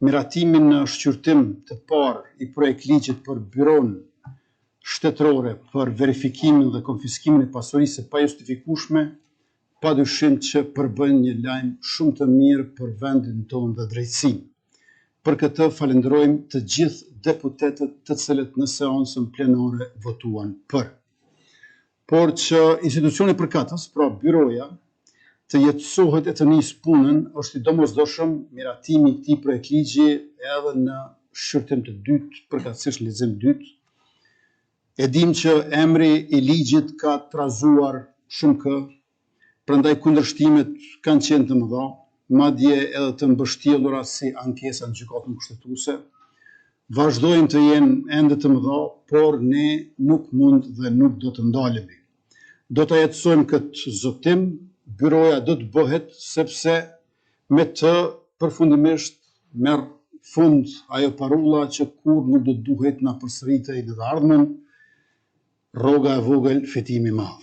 miratimin në shqyrtim të parë i projekt ligjit për byron shtetërore për verifikimin dhe konfiskimin e pasurisë së pajustifikueshme, padyshim që përbën një lajm shumë të mirë për vendin tonë dhe drejtësinë. Për këtë falenderojmë të gjithë deputetët të cilët në seancën plenare votuan për. Por që institucioni përkatës, pra byroja, të jetësohet e të nisë punën, është i domosdoshëm miratimi i këtij projektligji edhe në shqyrtim të dytë, përkatësisht në lexim dytë. E dim që emri i ligjit ka trazuar shumë kë, prandaj kundërshtimet kanë qenë të mëdha, madje edhe të mbështjellura si ankesa në gjykatën kushtetuese. Vazhdojnë të jenë ende të mëdha, por ne nuk mund dhe nuk do të ndalemi. Do të jetësojmë këtë zotim, byroja do të bëhet sepse me të përfundimisht merr fund ajo parolla që kur nuk do duhet na përsëritej në të ardhmen, rroga e vogël, fitimi i madh.